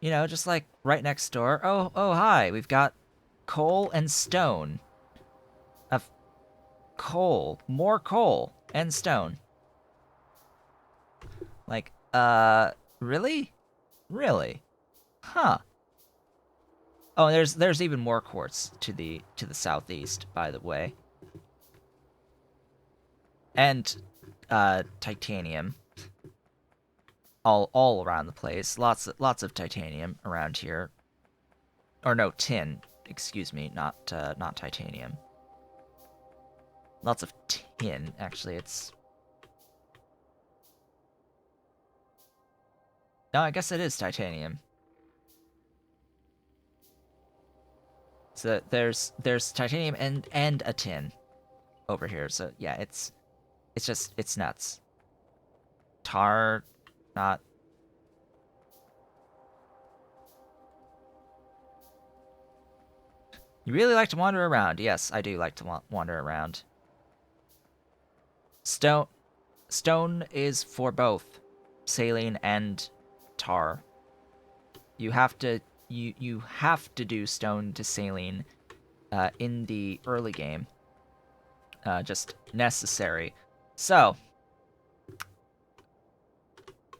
You know, just like right next door. Oh, hi. We've got coal and stone. Of coal, more coal and stone. Like, really? Really? Huh. Oh, there's even more quartz to the southeast, by the way. And titanium all around the place. Lots of titanium around here. Or no, tin. Excuse me, not titanium. Lots of tin. Actually, it's no. I guess it is titanium. So there's titanium and a tin over here. So yeah, it's nuts. Tar, not. You really like to wander around. Yes, I do like to wander around. Stone stone is for both saline and tar. You have to you have to do stone to saline in the early game. Just necessary. So,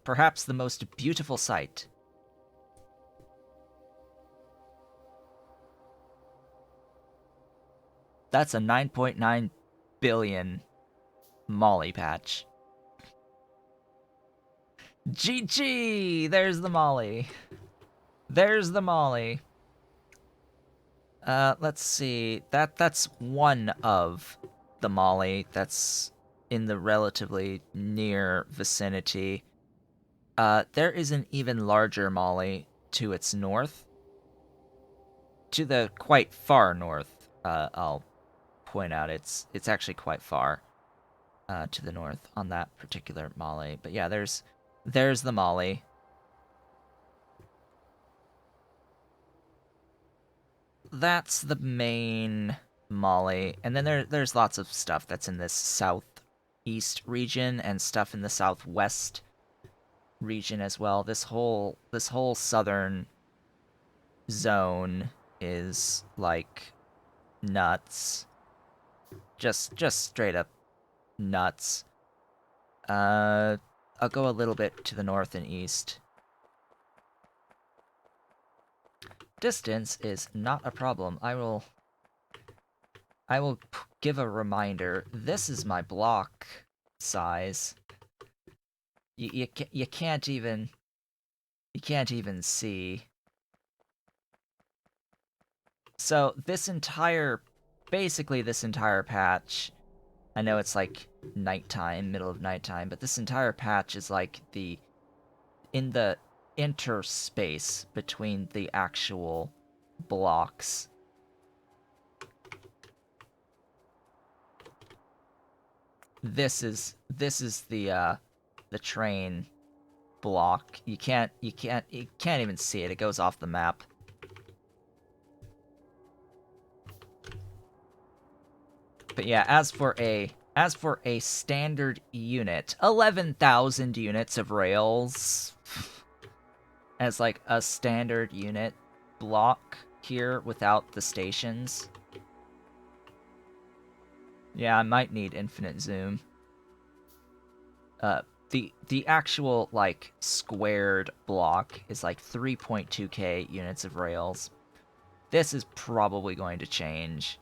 perhaps the most beautiful sight. That's a 9.9 billion molly patch. GG! There's the molly. There's the molly. Let's see. That's one of the molly that's in the relatively near vicinity. There is an even larger molly to its north. To the quite far north. I'll point out it's actually quite far to the north on that particular molly. But yeah, there's the molly. That's the main molly, and then there's lots of stuff that's in this southeast region and stuff in the southwest region as well. This whole southern zone is like nuts. Just straight up nuts. Uh I'll go a little bit to the north and east. Distance is not a problem. I will give a reminder. This is my block size. You can't even see. So basically this entire patch, I know it's like nighttime, middle of nighttime, but this entire patch is like in the interspace between the actual blocks. This is the train block. You can't even see it. It goes off the map. But yeah, as for a standard unit, 11,000 units of rails as like a standard unit block here without the stations. Yeah, I might need infinite zoom. Uh the actual like squared block is like 3.2k units of rails. This is probably going to change.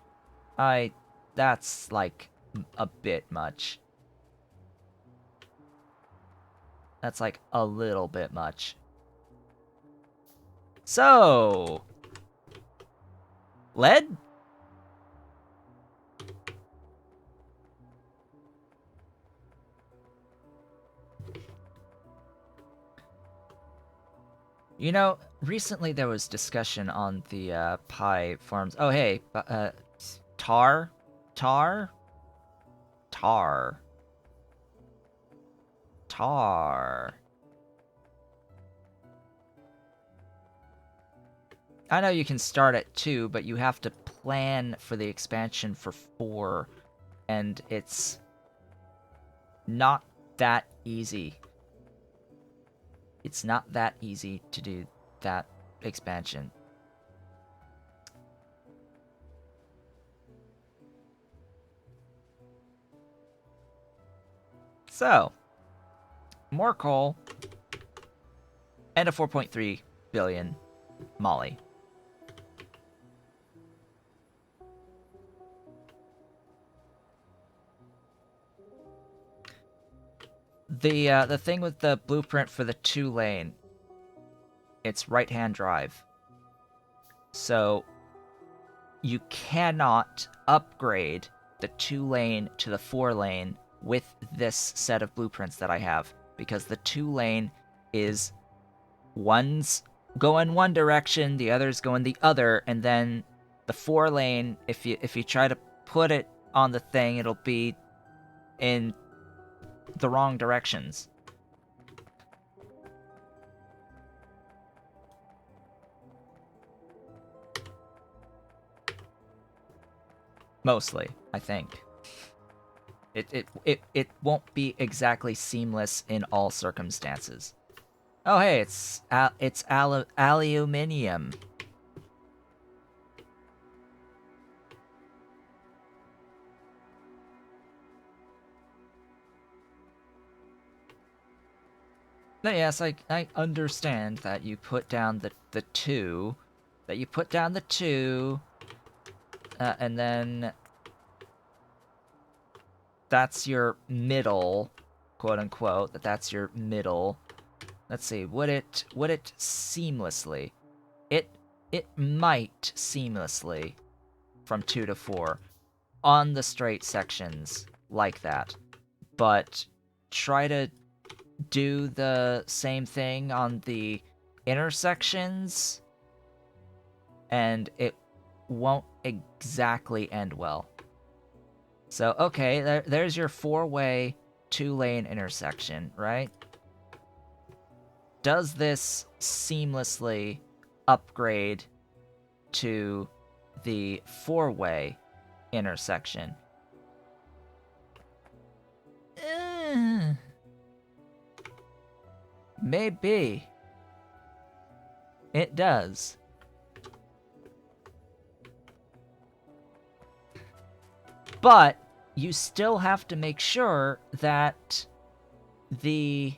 I That's like a bit much. That's like a little bit much. So, lead? You know, recently there was discussion on the Pi forums. Oh, hey, tar? Tar? Tar. Tar. I know you can start at 2, but you have to plan for the expansion for 4, and it's not that easy. It's not that easy to do that expansion. So, more coal, and a 4.3 billion molly. The thing with the blueprint for the 2-lane, it's right-hand drive. So you cannot upgrade the 2-lane to the 4-lane with this set of blueprints that I have, because the 2-lane is one's going one direction, the other's going the other, and then the 4-lane, if you try to put it on the thing, it'll be in the wrong directions. Mostly, I think. It won't be exactly seamless in all circumstances. Oh hey, it's aluminium. But yes, I understand that you put down the 2, and then that's your middle, quote unquote. That's your middle. Let's see. Would it seamlessly? It might seamlessly from 2 to 4 on the straight sections like that, but try to do the same thing on the intersections, and it won't exactly end well. So, okay, there's your 4-way 2-lane intersection, right? Does this seamlessly upgrade to the 4-way intersection? Maybe. It does. But you still have to make sure that the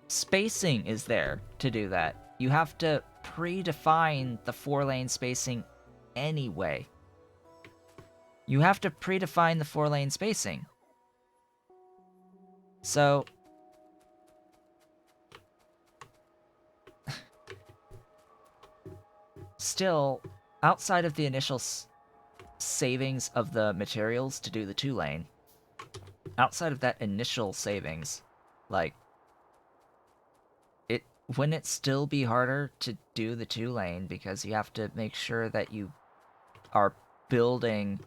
spacing is there to do that. You have to predefine the 4-lane spacing anyway. You have to predefine the 4-lane spacing. So still, outside of the initial savings of the materials to do the 2-lane, outside of that initial savings, like, wouldn't it still be harder to do the 2-lane because you have to make sure that you are building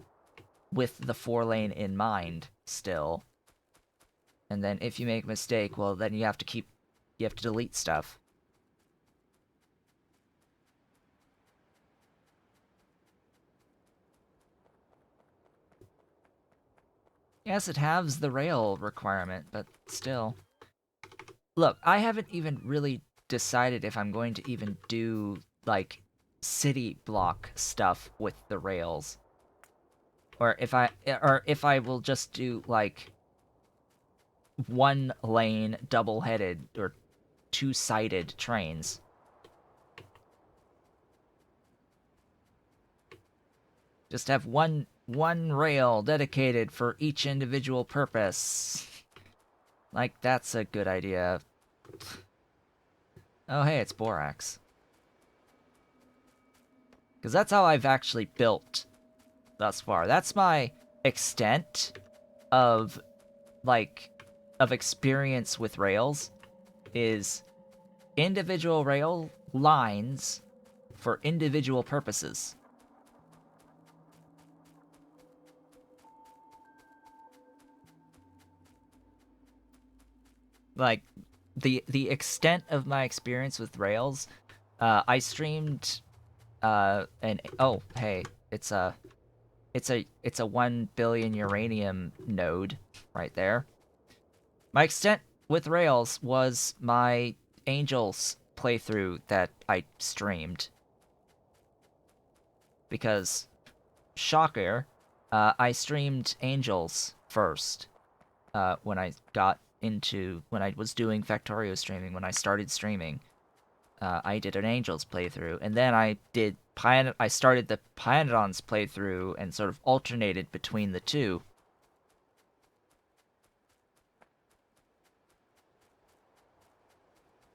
with the 4-lane in mind still? And then if you make a mistake, well, then you have to delete stuff. Yes, it has the rail requirement, but still. Look, I haven't even really decided if I'm going to even do, like, city block stuff with the rails. Or if I will just do, like, 1-lane double-headed or 2-sided trains. Just have one rail dedicated for each individual purpose. Like, that's a good idea. Oh, hey, it's borax. Because that's how I've actually built thus far. That's my extent of, like, of experience with rails, is individual rail lines for individual purposes. Like, the extent of my experience with rails, I streamed, and oh, hey, it's a 1 billion uranium node right there. My extent with rails was my angels playthrough that I streamed. Because, shocker, I streamed Angels first. When I was doing Factorio streaming, when I started streaming, I did an Angels playthrough, and then I started the Pyanodon's playthrough and sort of alternated between the two.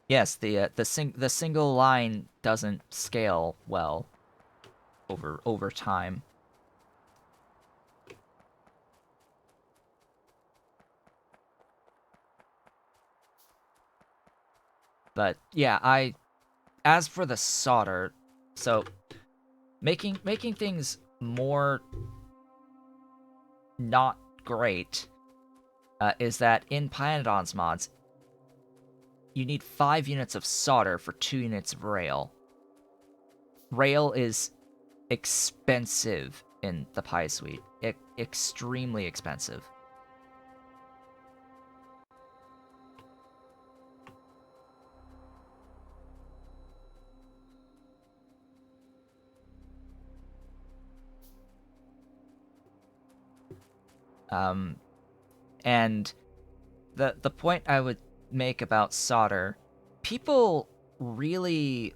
Yes, the single line doesn't scale well over time. But yeah, as for the solder, so making things more not great is that in Pyanodon's mods, you need 5 units of solder for 2 units of rail. Rail is expensive in the Pi Suite. Extremely expensive. And the point I would make about solder, people really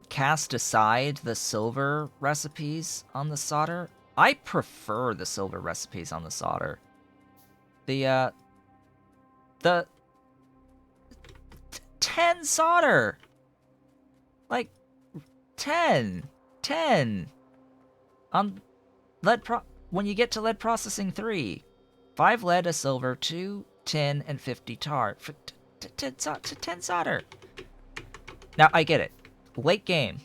cast aside the silver recipes on the solder. I prefer the silver recipes on the solder. The 10 solder! Like, 10! On when you get to lead processing 3. 5 lead, a silver, 2 tin, and 50 tar. 10 solder! Now, I get it. Late game,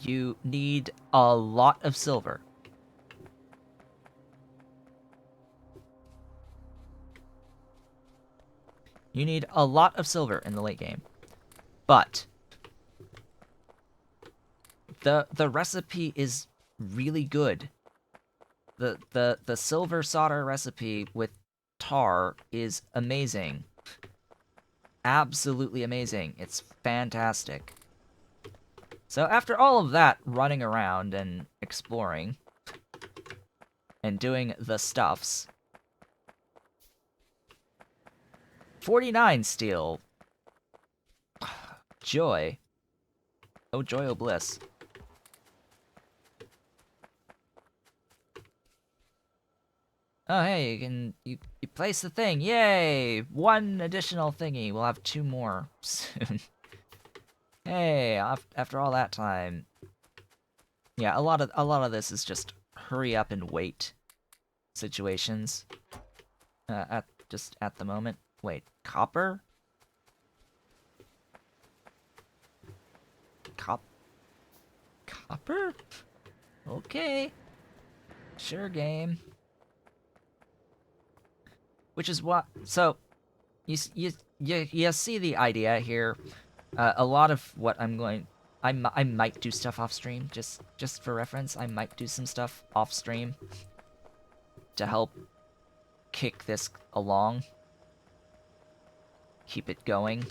you need a lot of silver. You need a lot of silver in the late game. But the recipe is really good. The silver solder recipe with tar is amazing. Absolutely amazing. It's fantastic. So after all of that running around and exploring and doing the stuffs, 49 steel. Joy. Oh joy, oh bliss. Oh hey, you place the thing. Yay! 1 additional thingy. We'll have 2 more soon. Hey, after all that time. Yeah, a lot of this is just hurry up and wait situations. At the moment. Wait, copper? Copper? Okay. Sure, game. Which is what. So, you see the idea here. A lot of what I'm going. I might do stuff off stream, just for reference. I might do some stuff off stream to help kick this along. Keep it going.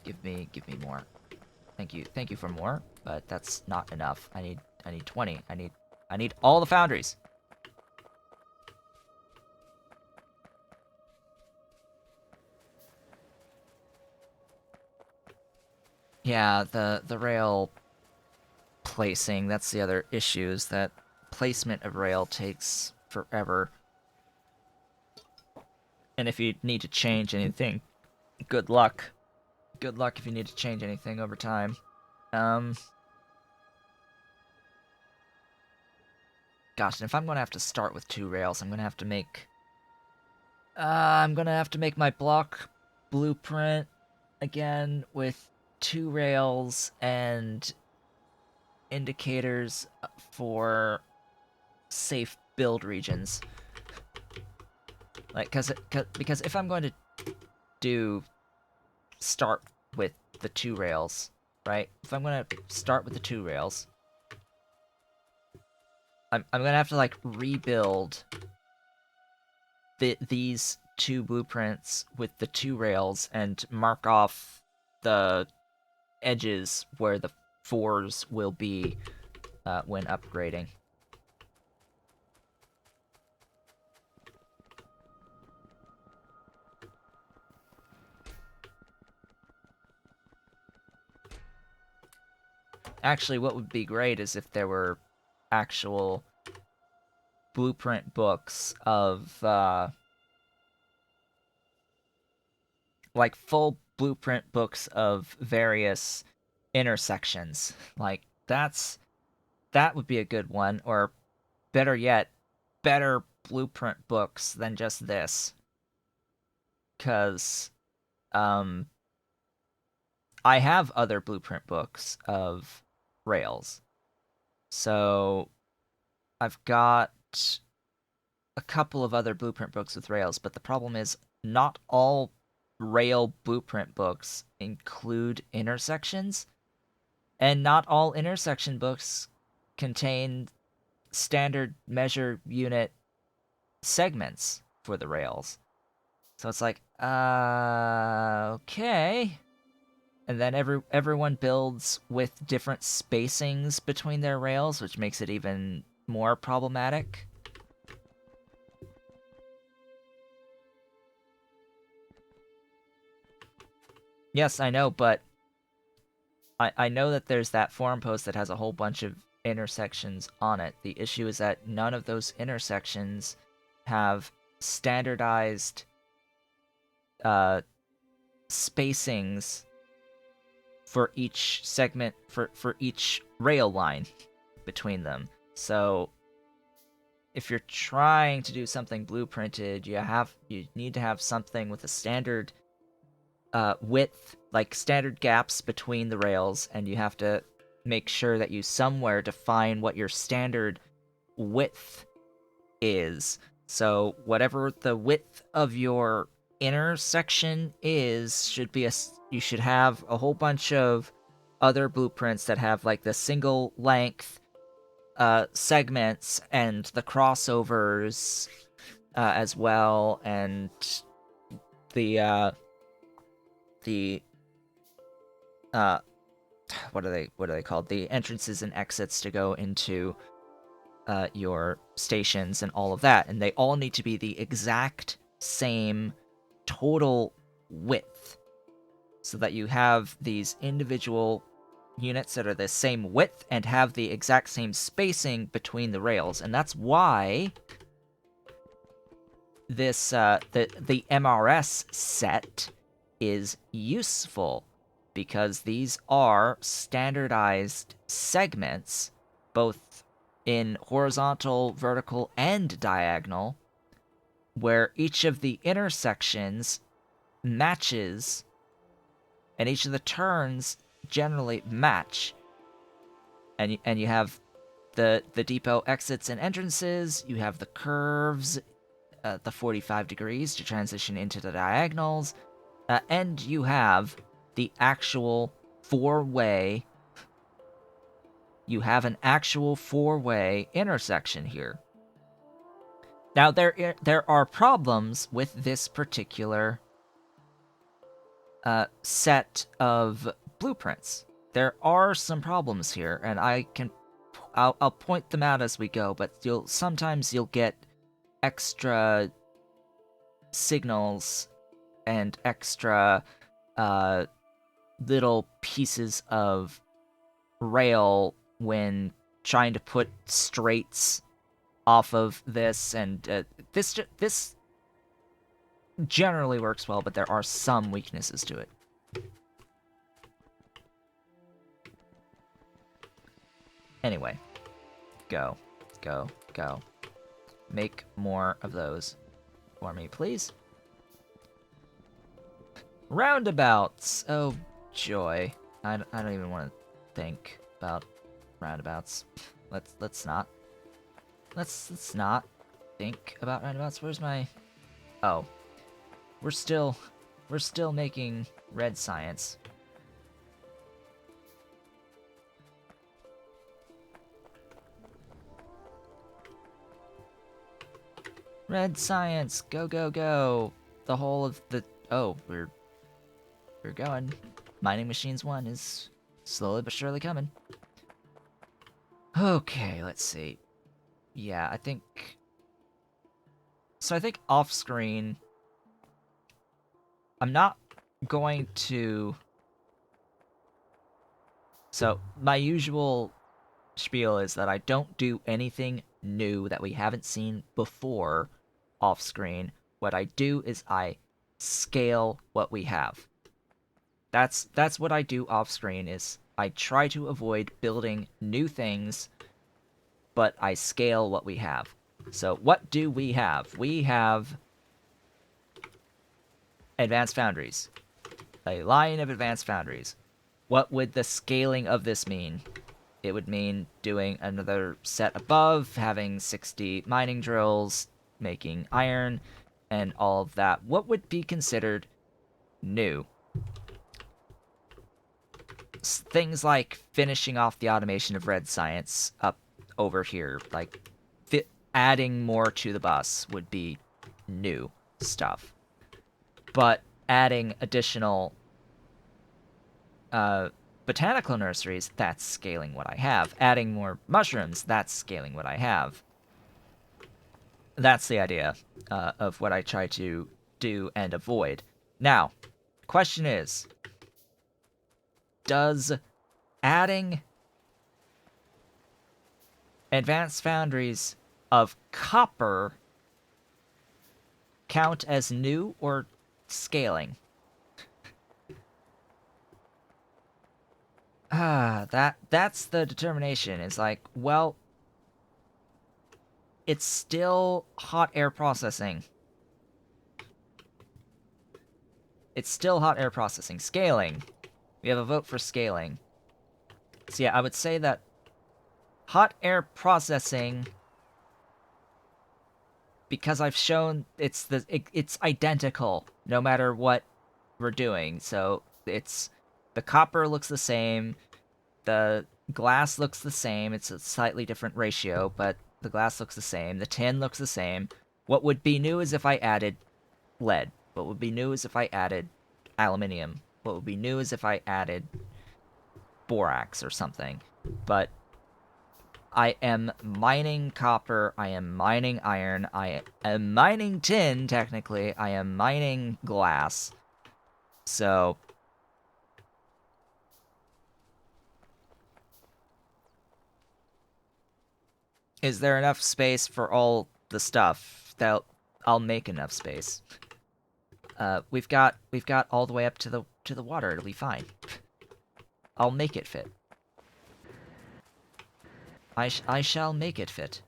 Give me more. Thank you for more, but that's not enough. I need 20. I need all the foundries. Yeah, the rail placing, that's the other issue, is that placement of rail takes forever. And if you need to change anything, good luck. Good luck if you need to change anything over time. Gosh, and if I'm gonna have to start with 2 rails, I'm gonna have to make my block blueprint again with 2 rails and indicators for safe build regions. Like, because if I'm going to start with the 2 rails, right? If I'm gonna start with the 2 rails, I'm gonna have to like rebuild these 2 blueprints with the 2 rails and mark off the edges where the 4s will be when upgrading. Actually, what would be great is if there were actual blueprint books of, like, full blueprint books of various intersections. Like, that would be a good one, or better yet, better blueprint books than just this. Because, I have other blueprint books of Rails. So I've got a couple of other blueprint books with Rails, but the problem is not all Rail blueprint books include intersections, and not all intersection books contain standard measure unit segments for the Rails. So it's like, okay. And then everyone builds with different spacings between their rails, which makes it even more problematic. Yes, I know, but I know that there's that forum post that has a whole bunch of intersections on it. The issue is that none of those intersections have standardized spacings for each segment, for each rail line between them. So if you're trying to do something blueprinted, you need to have something with a standard width, like standard gaps between the rails, and you have to make sure that you somewhere define what your standard width is. So whatever the width of your intersection is, you should have a whole bunch of other blueprints that have like the single length segments and the crossovers as well, and the what are they called? The entrances and exits to go into your stations and all of that, and they all need to be the exact same total width, so that you have these individual units that are the same width and have the exact same spacing between the rails. And that's why this the MRS set is useful, because these are standardized segments, both in horizontal, vertical, and diagonal, where each of the intersections matches, and each of the turns generally match. And you have the depot exits and entrances, you have the curves, the 45 degrees to transition into the diagonals, and you have the actual four-way. You have an actual four-way intersection here. Now, there are problems with this particular set of blueprints. There are some problems here, and I'll point them out as we go. But sometimes you'll get extra signals and extra little pieces of rail when trying to put straights off of this, and this generally works well, but there are some weaknesses to it. Anyway, go. Make more of those for me, please. Roundabouts! Oh, joy. I don't even want to think about roundabouts. Let's not. Let's not think about roundabouts. Where's my... Oh. We're still making red science. Red science, go, go, go. the whole of the... Oh, we're going. Mining Machines 1 is slowly but surely coming. Okay, let's see. Yeah, I think... So I think off-screen... I'm not going to... So, my usual spiel is that I don't do anything new that we haven't seen before off-screen. What I do is I scale what we have. That's what I do off-screen, is I try to avoid building new things, but I scale what we have. So what do we have? We have advanced foundries. A line of advanced foundries. What would the scaling of this mean? It would mean doing another set above, having 60 mining drills, making iron, and all of that. What would be considered new? Things like finishing off the automation of red science up over here, like adding more to the bus would be new stuff. But adding additional botanical nurseries, that's scaling what I have. Adding more mushrooms, that's scaling what I have. That's the idea of what I try to do and avoid. Now, question is, does adding advanced foundries of copper count as new or scaling? That's the determination. It's like, well, it's still hot air processing. It's still hot air processing. Scaling. We have a vote for scaling. So yeah, I would say that hot air processing, because I've shown it's identical no matter what we're doing. So it's the copper looks the same, the glass looks the same. It's a slightly different ratio, but the glass looks the same. The tin looks the same. What would be new is if I added lead. What would be new is if I added aluminium. What would be new is if I added borax or something. But I am mining copper, I am mining iron, I am mining tin, technically, I am mining glass. So... is there enough space for all the stuff? That I'll make enough space. We've got all the way up to the water. It'll be fine. I'll make it fit. I shall make it fit.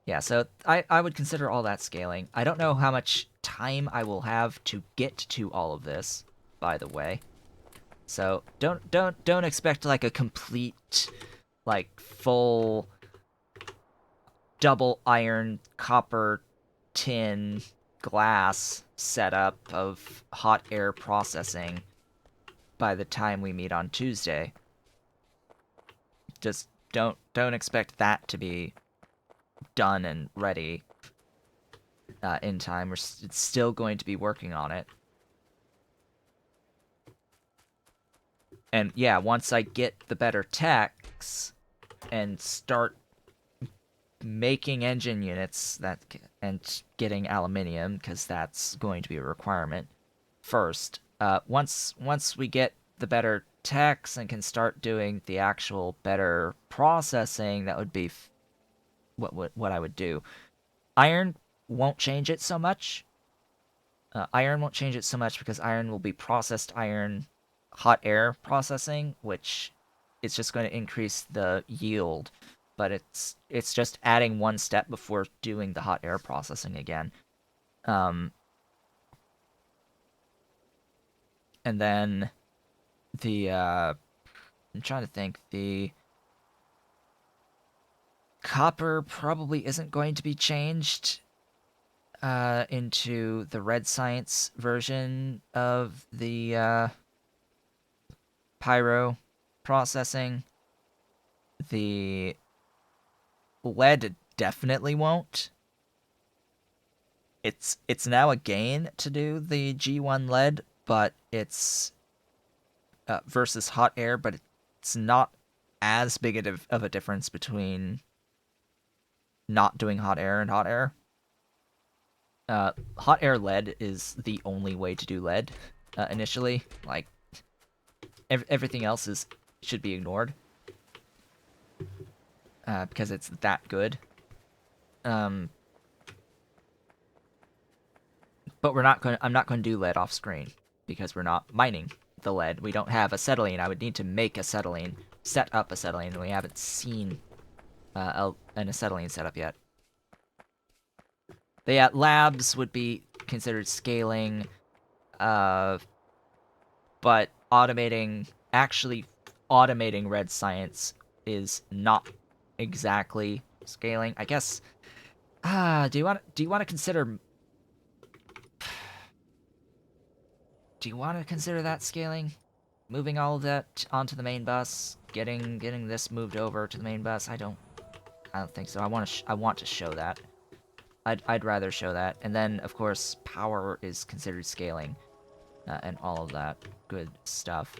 Yeah, so I would consider all that scaling. I don't know how much time I will have to get to all of this, by the way. So don't expect like a complete, like, full double iron, copper, tin, glass setup of hot air processing by the time we meet on Tuesday. Just don't expect that to be done and ready in time. It's still going to be working on it. And yeah, once I get the better techs and start making engine units and getting aluminium, because that's going to be a requirement first. Once we get the better techs and can start doing the actual better processing, that would be what I would do. Iron won't change it so much. Iron won't change it so much because iron will be processed iron, hot air processing, which is just going to increase the yield. But it's just adding one step before doing the hot air processing again. And then I'm trying to think, the copper probably isn't going to be changed into the red science version of the pyro processing. The lead definitely won't. it's now a gain to do the G1 lead, but it's versus hot air, but it's not as big of a difference between not doing hot air and hot air. Hot air lead is the only way to do lead initially. Like everything else should be ignored because it's that good. But I'm not going to do lead off screen because we're not mining the lead. We don't have acetylene. I would need to make acetylene, set up acetylene, and we haven't seen an acetylene setup yet. But yeah, labs would be considered scaling, but actually automating red science is not exactly scaling. I guess. Do you want to consider? Do you want to consider that scaling? Moving all of that onto the main bus, getting this moved over to the main bus. I don't think so. I want to show that. I'd rather show that. And then of course power is considered scaling, and all of that good stuff.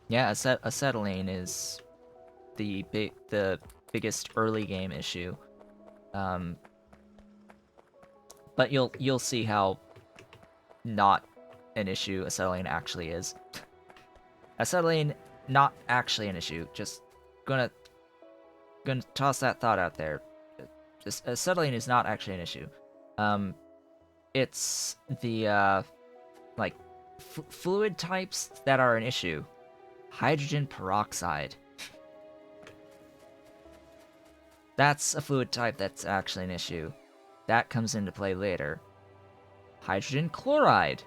Yeah, acetylene is the biggest early game issue. But you'll see how not an issue acetylene actually is. Acetylene, not actually an issue. Just gonna toss that thought out there. Just acetylene is not actually an issue. It's the like fluid types that are an issue. Hydrogen peroxide. That's a fluid type that's actually an issue. That comes into play later. Hydrogen chloride.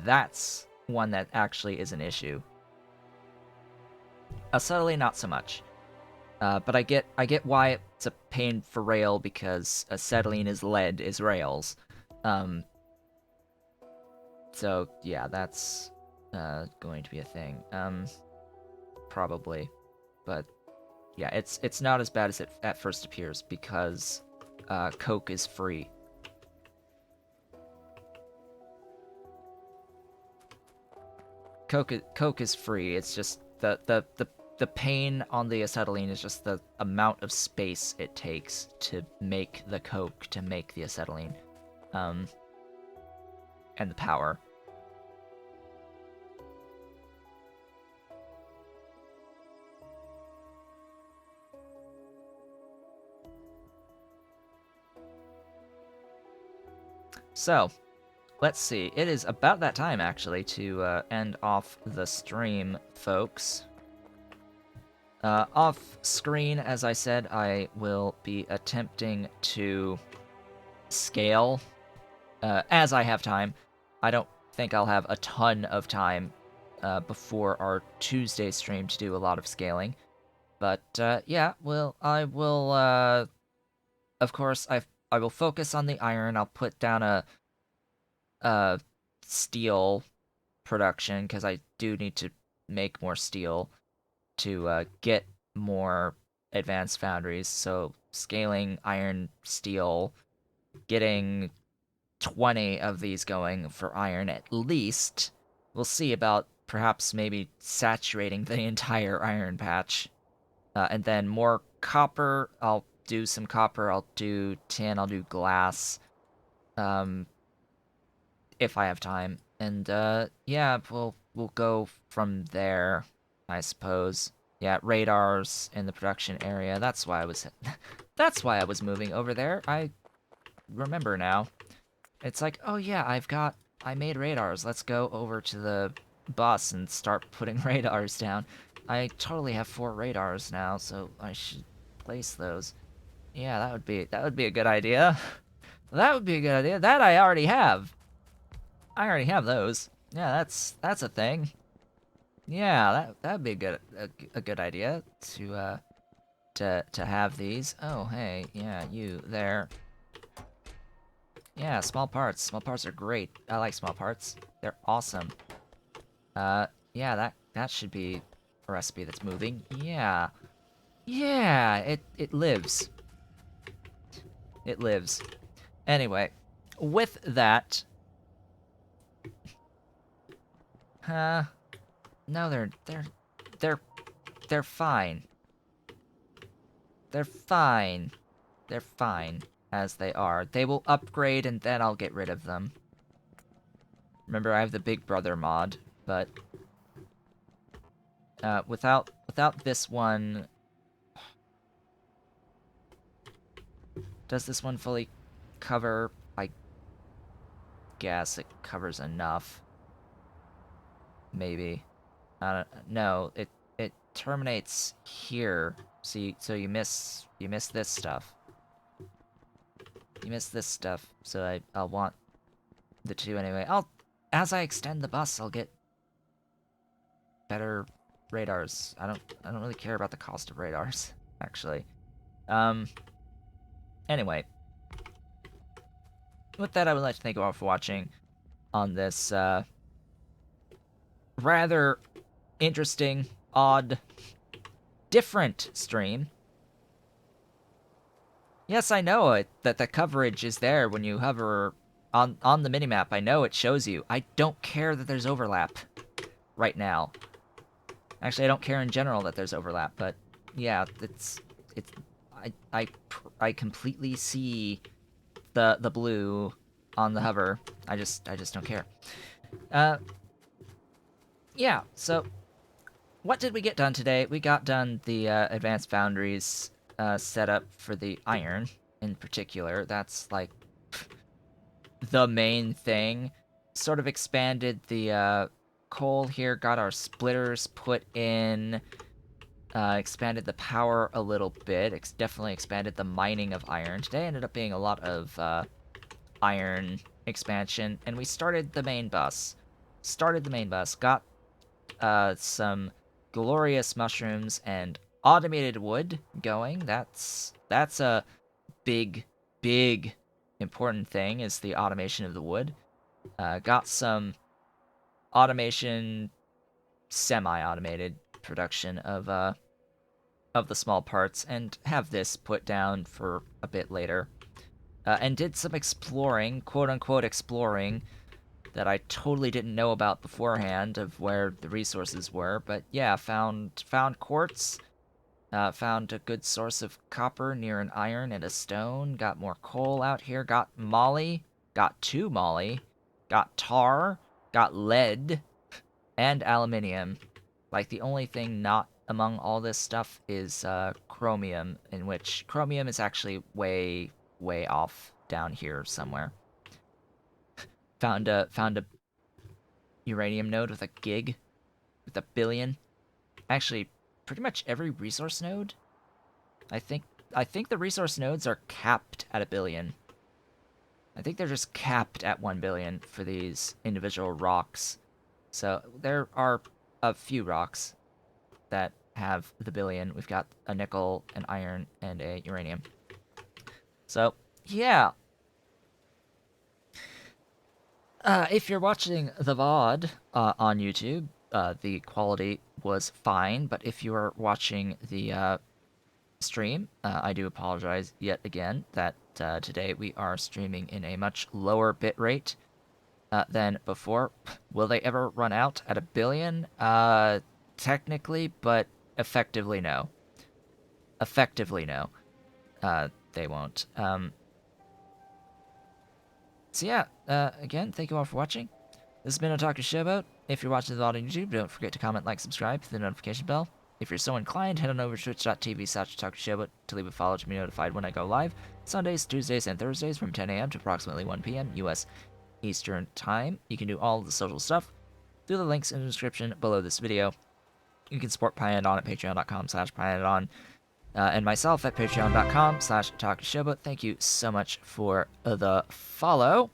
That's one that actually is an issue. Acetylene, not so much. But I get why it's a pain for rail because acetylene is lead is rails. So yeah, that's going to be a thing. Probably, but yeah, it's not as bad as it at first appears because Coke is free. Coke is free. It's just the pain on the acetylene is just the amount of space it takes to make the Coke, to make the acetylene, and the power. So, let's see. It is about that time, actually, to end off the stream, folks. Off screen, as I said, I will be attempting to scale as I have time. I don't think I'll have a ton of time before our Tuesday stream to do a lot of scaling. But yeah, I will, of course, I will focus on the iron. I'll put down a steel production because I do need to make more steel to get more advanced foundries. So scaling iron, steel, getting 20 of these going for iron at least. We'll see about perhaps maybe saturating the entire iron patch. And then more copper. I'll do some copper. I'll do tin. I'll do glass. If I have time. And yeah, we'll go from there, I suppose. Yeah, radars in the production area. That's why I was moving over there. I remember now. It's like, oh yeah, I made radars. Let's go over to the bus and start putting radars down. I totally have 4 radars now, so I should place those. Yeah, that would be a good idea. That would be a good idea. That I already have. I already have those. Yeah, that's a thing. Yeah, that'd be a good idea to have these. Oh, hey, yeah, you there. Yeah, small parts. Small parts are great. I like small parts. They're awesome. Yeah, that should be a recipe that's moving. Yeah. Yeah, it lives. It lives. Anyway, with that, no, they're they're fine. They're fine. They're fine as they are. They will upgrade and then I'll get rid of them. Remember, I have the Big Brother mod, but without this one, does this one fully cover? I guess it covers enough. Maybe. No, it terminates here. So you miss this stuff. You miss this stuff. So I'll want the two anyway. As I extend the bus, I'll get better radars. I don't really care about the cost of radars, actually. Anyway, with that, I would like to thank you all for watching on this rather interesting, odd, different stream. Yes, I know that the coverage is there when you hover on the minimap. I know it shows you. I don't care that there's overlap right now. Actually, I don't care in general that there's overlap, but yeah, it's I completely see the blue on the hover. I just don't care. Yeah, so what did we get done today? We got done the advanced foundries setup for the iron in particular. That's like the main thing. Sort of expanded the coal here, got our splitters put in, expanded the power a little bit, definitely expanded the mining of iron. Today ended up being a lot of iron expansion, and we started the main bus. Got some glorious mushrooms and automated wood going. That's a big, big important thing, is the automation of the wood. Got some automation, semi-automated production of the small parts, and have this put down for a bit later. And did some exploring, quote-unquote exploring, that I totally didn't know about beforehand of where the resources were. But yeah, found quartz, found a good source of copper near an iron and a stone, got more coal out here, got moly, got 2 moly, got tar, got lead, and aluminium. Like, the only thing not among all this stuff is chromium, in which chromium is actually way, way off down here somewhere. Found a uranium node with a gig, with a billion. Actually, pretty much every resource node. I think the resource nodes are capped at a billion. I think they're just capped at 1 billion for these individual rocks. So there are a few rocks that have the billion. We've got a nickel, an iron, and a uranium. So, yeah. If you're watching the VOD on YouTube, the quality was fine, but if you are watching the stream, I do apologize yet again that today we are streaming in a much lower bitrate than before. Will they ever run out at a billion? Technically, but effectively no. Effectively no. They won't. So yeah, again, thank you all for watching. This has been Otaku Showboat. If you're watching the VOD on YouTube, don't forget to comment, like, subscribe, hit the notification bell. If you're so inclined, head on over to twitch.tv/OtakuShowboat to leave a follow to be notified when I go live. Sundays, Tuesdays, and Thursdays from 10 a.m. to approximately 1 p.m. U.S. Eastern Time. You can do all of the social stuff through the links in the description below this video. You can support Pyanodon at patreon.com/Pyanodon. And myself at patreon.com/OtakuShowboat. Thank you so much for the follow.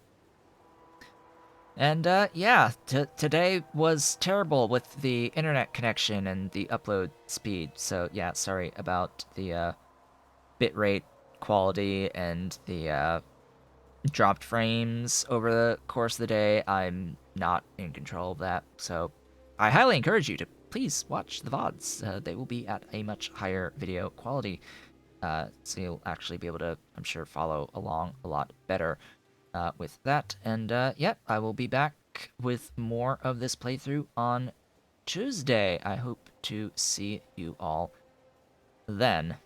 And yeah, today was terrible with the internet connection and the upload speed. So yeah, sorry about the bitrate quality and the dropped frames over the course of the day. I'm not in control of that. So I highly encourage you to please watch the VODs. They will be at a much higher video quality. So you'll actually be able to, I'm sure, follow along a lot better with that. And yeah, I will be back with more of this playthrough on Tuesday. I hope to see you all then.